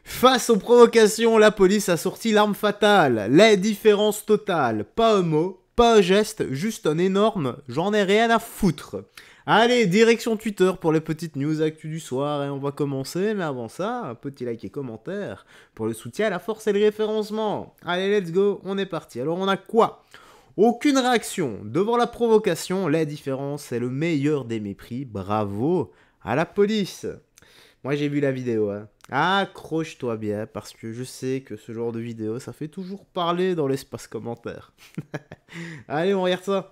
Face aux provocations, la police a sorti l'arme fatale. L'indifférence totale. Pas un mot, pas un geste, juste un énorme « j'en ai rien à foutre ». Allez, direction Twitter pour les petites news actu du soir et on va commencer. Mais avant ça, un petit like et commentaire pour le soutien à la force et le référencement. Allez, let's go, on est parti. Alors on a quoi? Aucune réaction. Devant la provocation, l'indifférence est le meilleur des mépris. Bravo à la police. Moi j'ai vu la vidéo, hein. Accroche-toi bien, parce que je sais que ce genre de vidéo, ça fait toujours parler dans l'espace commentaire. Allez, on regarde ça.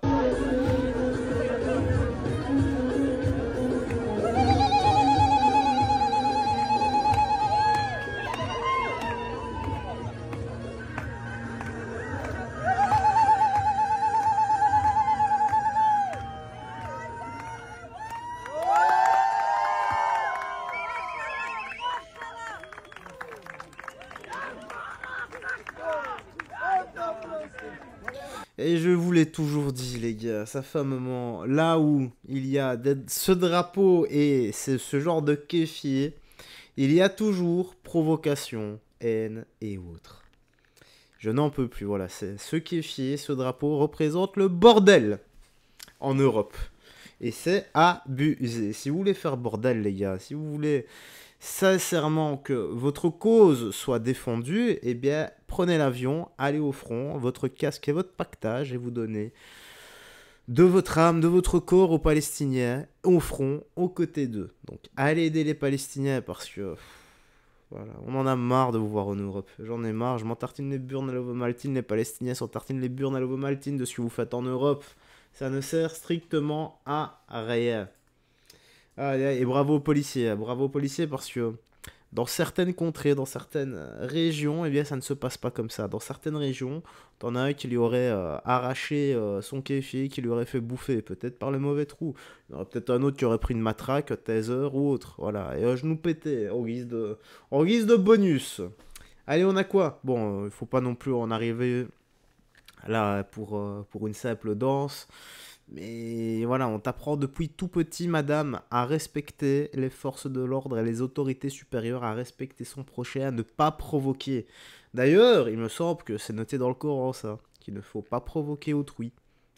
Et je vous l'ai toujours dit, les gars, ça fait un moment, là où il y a ce drapeau et ce genre de kéfier, il y a toujours provocation, haine et autres. Je n'en peux plus, voilà, ce kéfier, ce drapeau représente le bordel en Europe. Et c'est abusé. Si vous voulez faire bordel, les gars, si vous voulez sincèrement que votre cause soit défendue, eh bien, prenez l'avion, allez au front, votre casque et votre pactage, et vous donnez de votre âme, de votre corps aux Palestiniens, au front, aux côtés d'eux. Donc, allez aider les Palestiniens, parce que, voilà, on en a marre de vous voir en Europe. J'en ai marre, je m'en tartine les burnes à l'ovomaltine, les Palestiniens s'en tartinent les burnes à l'ovomaltine de ce que vous faites en Europe. Ça ne sert strictement à rien. Ah, et bravo aux policiers, parce que dans certaines contrées, dans certaines régions, eh bien ça ne se passe pas comme ça. Dans certaines régions, t'en as un qui lui aurait arraché son kéfier, qui lui aurait fait bouffer, peut-être par le mauvais trou. Il y en aurait peut-être un autre qui aurait pris une matraque, taser ou autre, voilà, et un genou pété, en guise de bonus. Allez, on a quoi? Bon, il faut pas non plus en arriver là pour une simple danse. Mais voilà, on t'apprend depuis tout petit, madame, à respecter les forces de l'ordre et les autorités supérieures, à respecter son prochain, à ne pas provoquer. D'ailleurs, il me semble que c'est noté dans le Coran, ça, qu'il ne faut pas provoquer autrui.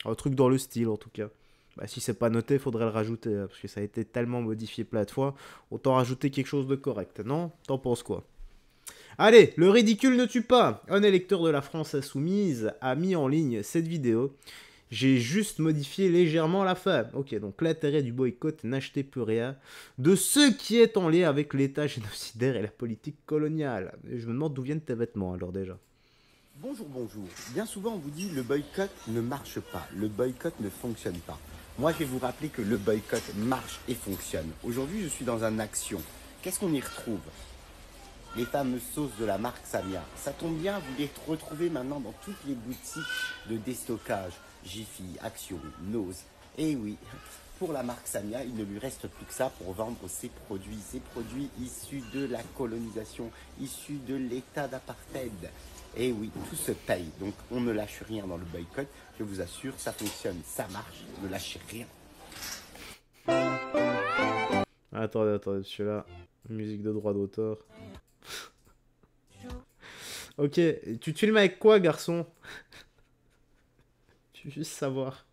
Un truc dans le style, en tout cas. Bah, si c'est pas noté, il faudrait le rajouter, hein, parce que ça a été tellement modifié plein de fois. Autant rajouter quelque chose de correct, non? T'en penses quoi? Allez, le ridicule ne tue pas. Un électeur de la France insoumise a mis en ligne cette vidéo. J'ai juste modifié légèrement la fin. Ok, donc l'intérêt du boycott, n'achetez plus rien de ce qui est en lien avec l'état génocidaire et la politique coloniale. Et je me demande d'où viennent tes vêtements alors déjà. Bonjour, bonjour. Bien souvent on vous dit le boycott ne marche pas, le boycott ne fonctionne pas. Moi je vais vous rappeler que le boycott marche et fonctionne. Aujourd'hui je suis dans un Action. Qu'est-ce qu'on y retrouve? Les fameuses sauces de la marque Samia. Ça tombe bien, vous les retrouvez maintenant dans toutes les boutiques de déstockage. Jiffy, Action, Nose. Et oui, pour la marque Samia, il ne lui reste plus que ça pour vendre ses produits issus de la colonisation, issus de l'état d'apartheid. Et oui, tout se paye, donc on ne lâche rien dans le boycott, je vous assure, ça fonctionne, ça marche, ne lâchez rien. Attendez, celui-là, musique de droit d'auteur. Ok, tu te filmes avec quoi, garçon? Je veux juste savoir.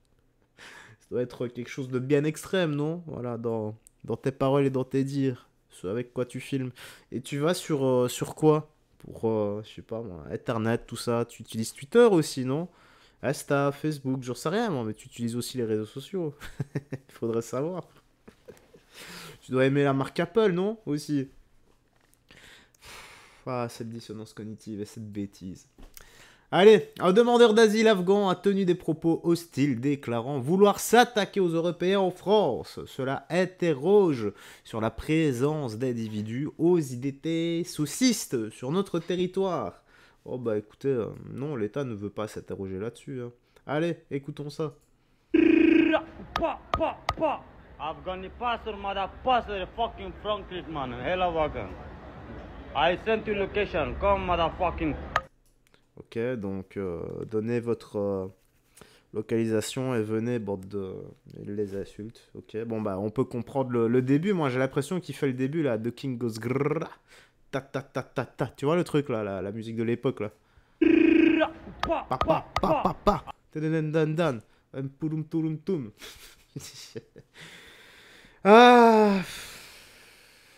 Ça doit être quelque chose de bien extrême, non? Voilà, dans tes paroles et dans tes dires. Ce avec quoi tu filmes. Et tu vas sur quoi? Pour, je sais pas moi, Internet, tout ça. Tu utilises Twitter aussi, non? Insta, Facebook, j'en sais rien, moi, mais tu utilises aussi les réseaux sociaux. Il faudrait savoir. Tu dois aimer la marque Apple, non? Aussi. Ah, cette dissonance cognitive et cette bêtise. Allez, un demandeur d'asile afghan a tenu des propos hostiles déclarant vouloir s'attaquer aux Européens en France. Cela interroge sur la présence d'individus aux idées saucistes sur notre territoire. Oh bah écoutez, non, l'État ne veut pas s'interroger là-dessus. Hein. Allez, écoutons ça. Afghani passer mother passer fucking Franklin man. Hella wagon. I sent you location. Come motherfucking. Ok, donc donnez votre Localisation et venez, bande de... Il les insulte. Ok, bon bah on peut comprendre le début. Moi j'ai l'impression qu'il fait le début là. The King goes grrrr, ta ta ta ta ta. Tu vois le truc là, la musique de l'époque là. Pa pa pa pa pa. Dan dan dan. Pouloum touloum toum. Ah.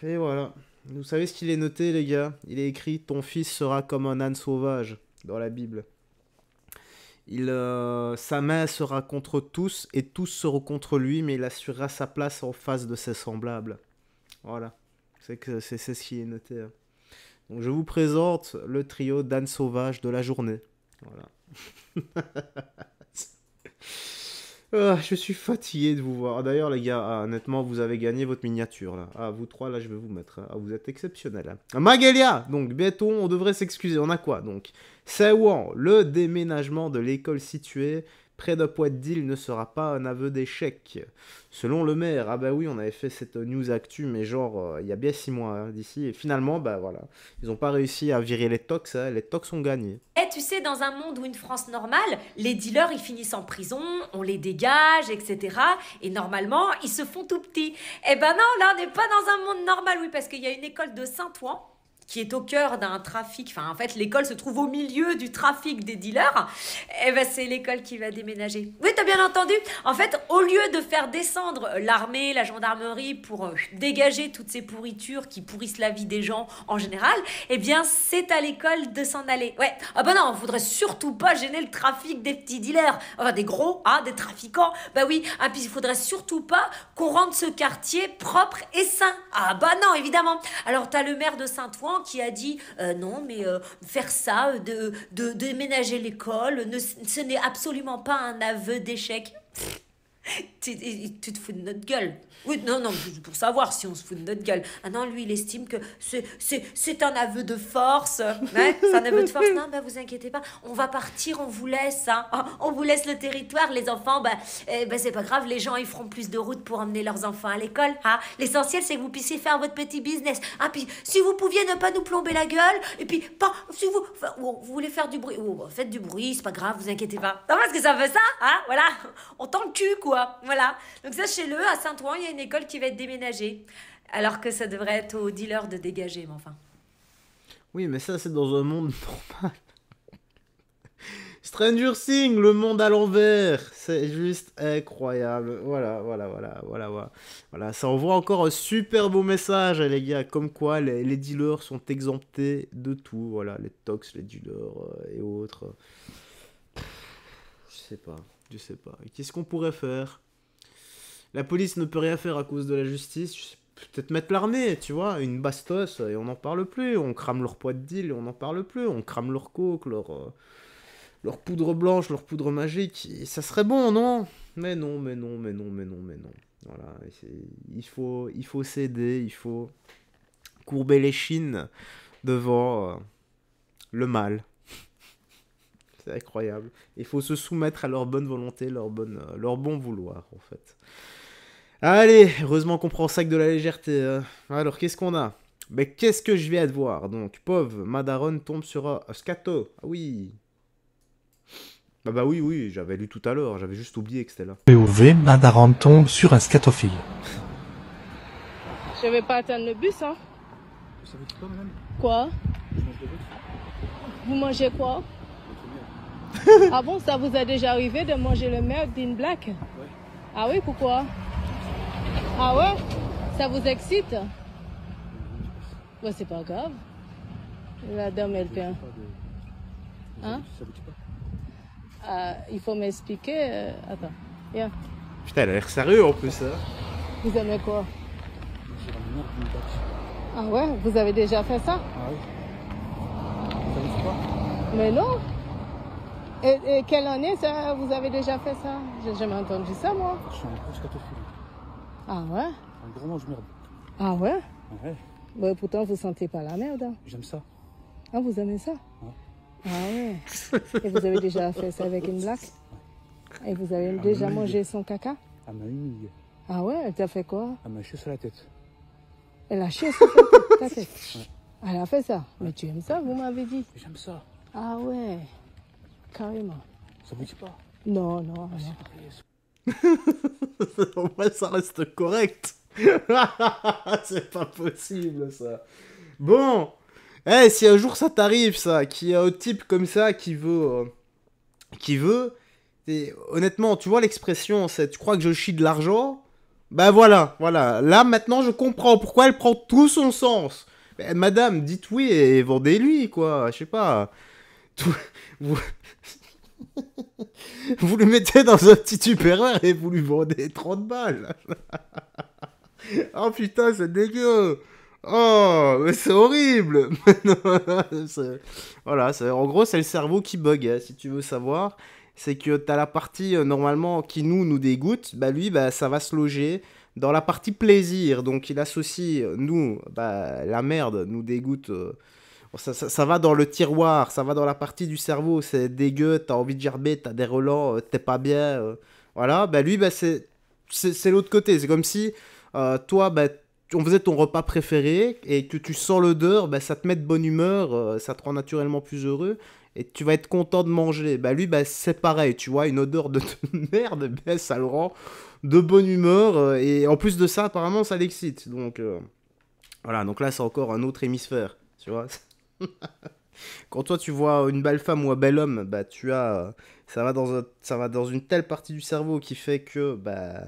Et voilà. Vous savez ce qu'il est noté les gars? Il est écrit: ton fils sera comme un âne sauvage dans la Bible. Sa main sera contre tous et tous seront contre lui, mais il assurera sa place en face de ses semblables. Voilà, c'est ce qui est noté. Hein. Donc je vous présente le trio d'ânes sauvages de la journée. Voilà. Ah, je suis fatigué de vous voir. D'ailleurs, les gars, honnêtement, vous avez gagné votre miniature. Là. Ah, vous trois, là, je vais vous mettre. Ah, vous êtes exceptionnels. Hein. Magelia, donc, bientôt, on devrait s'excuser. On a quoi, donc? Sewan, le déménagement de l'école située près de Pointe-d'Île ne sera pas un aveu d'échec. Selon le maire, ah bah oui, on avait fait cette news actu, mais genre, il y a bien 6 mois hein, d'ici. Et finalement, bah voilà, ils n'ont pas réussi à virer les tox. Hein, les tox ont gagné. Eh, tu sais, dans un monde où une France normale, les dealers, ils finissent en prison, on les dégage, etc. Et normalement, ils se font tout petits. Eh ben non, là, on n'est pas dans un monde normal, oui, parce qu'il y a une école de Saint-Ouen qui est au cœur d'un trafic. Enfin, en fait, l'école se trouve au milieu du trafic des dealers. Eh ben, c'est l'école qui va déménager. Oui, t'as bien entendu. En fait, au lieu de faire descendre l'armée, la gendarmerie pour dégager toutes ces pourritures qui pourrissent la vie des gens en général, eh bien, c'est à l'école de s'en aller. Ouais. Ah bah non, on faudrait surtout pas gêner le trafic des petits dealers. Enfin, des gros, hein, des trafiquants. Bah oui. Ah, puis il faudrait surtout pas qu'on rende ce quartier propre et sain. Ah bah non, évidemment. Alors, t'as le maire de Saint-Ouen qui a dit non, mais faire ça, de déménager l'école, ce n'est absolument pas un aveu d'échec. Tu te fous de notre gueule. Oui, non, pour savoir si on se fout de notre gueule. Ah non, lui, il estime que c'est un aveu de force. Ouais, c'est un aveu de force. Non, bah, vous inquiétez pas. On va partir, on vous laisse. Hein. On vous laisse le territoire, les enfants. C'est pas grave, les gens, ils feront plus de route pour emmener leurs enfants à l'école. Hein. L'essentiel, c'est que vous puissiez faire votre petit business. Ah, puis, si vous pouviez ne pas nous plomber la gueule, et puis, si vous voulez faire du bruit, faites du bruit, c'est pas grave, vous inquiétez pas. Non, parce que ça fait ça, hein, voilà. On tend le cul, quoi. Voilà. Donc, sachez-le, à Saint-Ouen, il y a une école qui va être déménagée. Alors que ça devrait être aux dealers de dégager, mais enfin. Oui, mais ça, c'est dans un monde normal. Stranger Things, le monde à l'envers. C'est juste incroyable. Voilà, ça envoie encore un super beau message, les gars. Comme quoi, les dealers sont exemptés de tout. Voilà, les tox, les dealers et autres. Je sais pas. Qu'est-ce qu'on pourrait faire? La police ne peut rien faire à cause de la justice. Peut-être mettre l'armée, tu vois, une bastos, et on n'en parle plus. On crame leur Pointe-d'Île et on n'en parle plus. On crame leur coke, leur poudre blanche, leur poudre magique. Et ça serait bon, non? Mais non. Voilà, il faut céder, il faut courber les chines devant le mal. C'est incroyable. Il faut se soumettre à leur bonne volonté, leur bon vouloir, en fait. Allez, heureusement qu'on prend ça avec de la légèreté. Hein. Alors, qu'est-ce qu'on a? Mais qu'est-ce que je viens de voir? Donc, pauvre Madaron tombe sur un scato. Ah oui. Bah oui, j'avais lu tout à l'heure. J'avais juste oublié que c'était là. POV, Madaron tombe sur un scatophile. Je vais pas attendre le bus, hein. Vous savez quoi, madame? Quoi? Je mange le bus. Vous mangez quoi? Ah bon, ça vous a déjà arrivé de manger le meurtre d'une black? Ouais. Ah oui, pourquoi? Ah ouais? Ça vous excite? Bah, c'est pas grave. La dame, elle fait un... Hein? Ça vous dit pas? Il faut m'expliquer. Attends, viens. Putain, elle a l'air sérieux en plus. Hein. Vous aimez quoi? J'ai la meilleure d'une black. Ah ouais? Vous avez déjà fait ça? Ah oui. Ça vous dit pas? Mais non. Et quelle année ça, vous avez déjà fait ça? J'ai jamais entendu ça, moi. Je suis un gros scatophile. Ah ouais? Un gros mange-merde. Ah ouais? Ouais. Ouais, pourtant, vous sentez pas la merde. Hein. J'aime ça. Ah, vous aimez ça? Ouais. Ah ouais. Et vous avez déjà fait ça avec une black? Et vous avez déjà mangé son caca? Elle m'a humilié. Ah ouais? Elle t'a fait quoi? Elle m'a chié sur la tête. Elle a chié sur ta tête? Ouais. Elle a fait ça? Mais tu aimes ça, vous m'avez dit? J'aime ça. Ah ouais. Carrément. Ça vous dit pas? Non, non, non. Au moins, ça reste correct. C'est pas possible, ça. Bon. Eh, si un jour ça t'arrive, ça, qu'il y a un type comme ça qui veut... honnêtement, tu vois l'expression, c'est « tu crois que je chie de l'argent ?» Bah voilà, voilà. Là, maintenant, je comprends pourquoi elle prend tout son sens. Mais, madame, dites oui et vendez-lui, quoi. Je sais pas. Tout... Vous... vous le mettez dans un petit Tupperware et vous lui vendez 30 balles. Oh putain, c'est dégueu. Oh, mais c'est horrible. Voilà, en gros, c'est le cerveau qui bug, hein, si tu veux savoir. C'est que t'as la partie, normalement, qui nous dégoûte. Bah lui, bah, ça va se loger dans la partie plaisir. Donc il associe, nous, bah, la merde nous dégoûte. Ça va dans le tiroir, ça va dans la partie du cerveau. C'est dégueu, t'as envie de gerber, t'as des relents, t'es pas bien. Voilà, bah lui, bah, c'est l'autre côté. C'est comme si, toi, bah, on faisait ton repas préféré et que tu sens l'odeur, bah, ça te met de bonne humeur, ça te rend naturellement plus heureux et tu vas être content de manger. Bah lui, bah, c'est pareil, tu vois, une odeur de merde, bah, ça le rend de bonne humeur et en plus de ça, apparemment, ça l'excite. Donc voilà, donc là, c'est encore un autre hémisphère, tu vois. Quand toi, tu vois une belle femme ou un bel homme, bah tu as, ça va dans une telle partie du cerveau qui fait que, bah,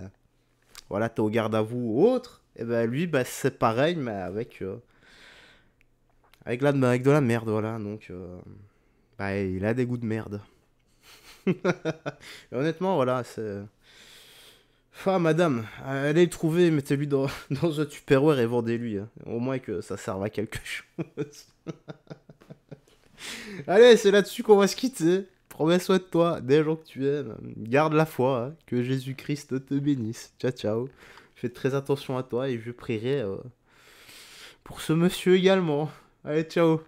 voilà, t'es au garde à vous ou autre. Et bah lui, bah c'est pareil, mais avec de la merde, voilà. Donc, bah, il a des goûts de merde. Et honnêtement, voilà, c'est... Ah, madame, allez le trouver, mettez-lui dans un Tupperware et vendez-lui. Hein. Au moins que ça serve à quelque chose. Allez, c'est là-dessus qu'on va se quitter. Prends soin de toi, des gens que tu aimes. Garde la foi, hein. Que Jésus-Christ te bénisse. Ciao, ciao. Fais très attention à toi et je prierai pour ce monsieur également. Allez, ciao.